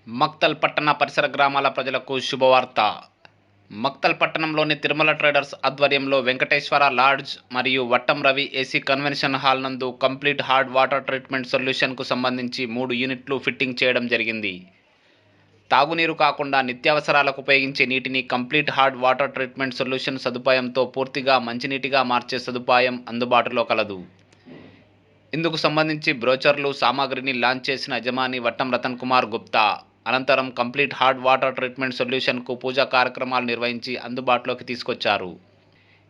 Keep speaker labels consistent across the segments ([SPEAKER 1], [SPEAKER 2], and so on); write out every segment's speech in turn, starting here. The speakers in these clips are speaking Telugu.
[SPEAKER 1] మక్తల్ పట్టణ పరిసర గ్రామాల ప్రజలకు శుభవార్త. మక్తల్ పట్టణంలోని తిరుమల ట్రేడర్స్ ఆధ్వర్యంలో వెంకటేశ్వర లాడ్జ్ మరియు Vattam Ravi AC convention hall నందు కంప్లీట్ హార్డ్ వాటర్ ట్రీట్మెంట్ సొల్యూషన్కు సంబంధించి 3 యూనిట్లు ఫిట్టింగ్ చేయడం జరిగింది. తాగునీరు కాకుండా నిత్యావసరాలకు ఉపయోగించే నీటిని complete hard water treatment solution సదుపాయంతో పూర్తిగా మంచినీటిగా మార్చే సదుపాయం అందుబాటులో కలదు. ఇందుకు సంబంధించి బ్రోచర్లు సామాగ్రిని లాంచ్ చేసిన యజమాని వట్టం రతన్ కుమార్ గుప్తా. అనంతరం కంప్లీట్ హార్డ్ వాటర్ ట్రీట్మెంట్ సొల్యూషన్కు పూజా కార్యక్రమాలు నిర్వహించి అందుబాటులోకి తీసుకొచ్చారు.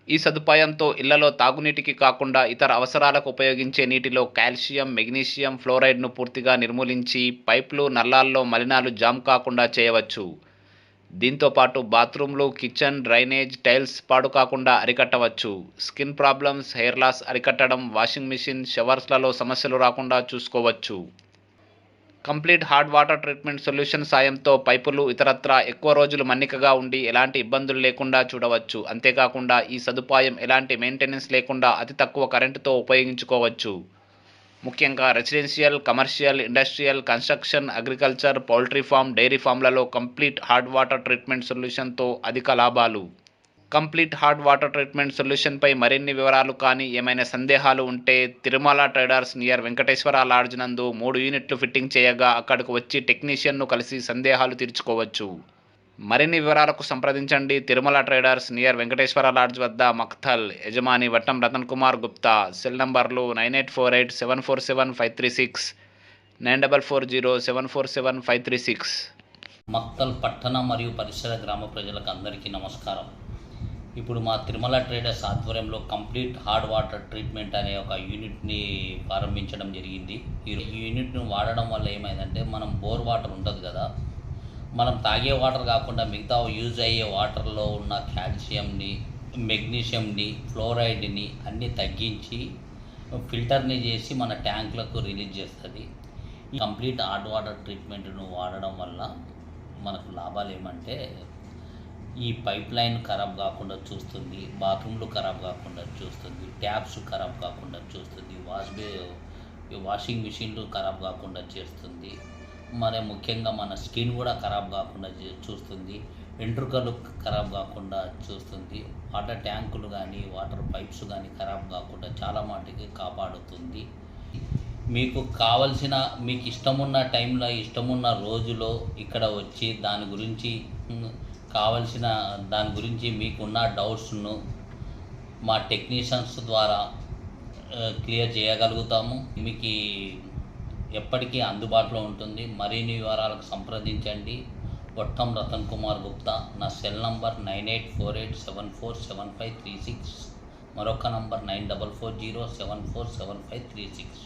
[SPEAKER 1] ఈ సదుపాయంతో ఇళ్లలో తాగునీటికి కాకుండా ఇతర అవసరాలకు ఉపయోగించే నీటిలో కాల్షియం, మెగ్నీషియం ఫ్లోరైడ్ను పూర్తిగా నిర్మూలించి పైప్లు, నల్లాల్లో మలినాలు జామ్ కాకుండా చేయవచ్చు. దీంతోపాటు బాత్రూంలు, కిచెన్, డ్రైనేజ్, టైల్స్ పాడు కాకుండా అరికట్టవచ్చు. స్కిన్ ప్రాబ్లమ్స్, హెయిర్ లాస్ అరికట్టడం, వాషింగ్ మిషన్, షవర్స్లలో సమస్యలు రాకుండా చూసుకోవచ్చు. Complete hard water treatment solution సాయంతో పైపులు ఇతరత్రా ఎక్కువ రోజులు మన్నికగా ఉండి ఎలాంటి ఇబ్బందులు లేకుండా చూడవచ్చు. అంతేకాకుండా ఈ సదుపాయం ఎలాంటి మెయింటెనెన్స్ లేకుండా అతి తక్కువ కరెంటుతో ఉపయోగించుకోవచ్చు. ముఖ్యంగా residential, commercial, industrial, construction, agriculture, poultry farm, dairy ఫామ్లలో కంప్లీట్ హార్డ్ వాటర్ ట్రీట్మెంట్ సొల్యూషన్తో అధిక లాభాలు. కంప్లీట్ హార్డ్ వాటర్ ట్రీట్మెంట్ సొల్యూషన్పై మరిన్ని వివరాలు కానీ ఏమైనా సందేహాలు ఉంటే Tirumala traders near Venkateshwara lodge నందు 3 యూనిట్లు ఫిట్టింగ్ చేయగా అక్కడకు వచ్చి టెక్నీషియన్ను కలిసి సందేహాలు తీర్చుకోవచ్చు. మరిన్ని వివరాలకు సంప్రదించండి. Tirumala traders near Venkateshwara lodge వద్ద, మక్తల్. యజమాని వట్టం రతన్ కుమార్ గుప్తా. సెల్ నంబర్లు 9848747536, 9440747536.
[SPEAKER 2] మక్తల్ పట్టణ మరియు పరిసర గ్రామ ప్రజలకు అందరికీ నమస్కారం. ఇప్పుడు మా తిరుమల ట్రేడర్స్ ఆధ్వర్యంలో కంప్లీట్ హార్డ్ వాటర్ ట్రీట్మెంట్ అనే ఒక యూనిట్ని ప్రారంభించడం జరిగింది. ఈ యూనిట్ను వాడడం వల్ల ఏమైందంటే, మనం బోర్ వాటర్ ఉంటుంది కదా, మనం తాగే వాటర్ కాకుండా మిగతా యూజ్ అయ్యే వాటర్లో ఉన్న కాల్షియంని, మెగ్నీషియంని, ఫ్లోరైడ్ని అన్నీ తగ్గించి ఫిల్టర్ని చేసి మన ట్యాంకులకు రిలీజ్ చేస్తుంది. ఈ కంప్లీట్ హార్డ్ వాటర్ ట్రీట్మెంట్ను వాడడం వల్ల మనకు లాభాలు ఏమంటే, ఈ పైప్ లైన్ ఖరాబ్ కాకుండా చూస్తుంది, బాత్రూమ్లు ఖరాబ్ కాకుండా చూస్తుంది, ట్యాప్స్ ఖరాబ్ కాకుండా చూస్తుంది, వాషింగ్ మిషన్లు ఖరాబ్ కాకుండా చేస్తుంది. మరి ముఖ్యంగా మన స్కిన్ కూడా ఖరాబ్ కాకుండా చూస్తుంది, వెంట్రుకలు ఖరాబ్ కాకుండా చూస్తుంది, వాటర్ ట్యాంకులు కానీ వాటర్ పైప్స్ కానీ ఖరాబ్ కాకుండా చాలా మటుకి కాపాడుతుంది. మీకు కావలసిన, మీకు ఇష్టమున్న టైంలో, ఇష్టమున్న రోజులో ఇక్కడ వచ్చి దాని గురించి మీకున్న డౌట్స్ను మా టెక్నీషియన్స్ ద్వారా క్లియర్ చేయగలుగుతాము. మీకు ఎప్పటికీ అందుబాటులో ఉంటుంది. మరిన్ని వివరాలకు సంప్రదించండి వట్టం రతన్ కుమార్ గుప్తా. నా సెల్ నంబర్ 9848747536, మరొక నంబర్ 9440747536.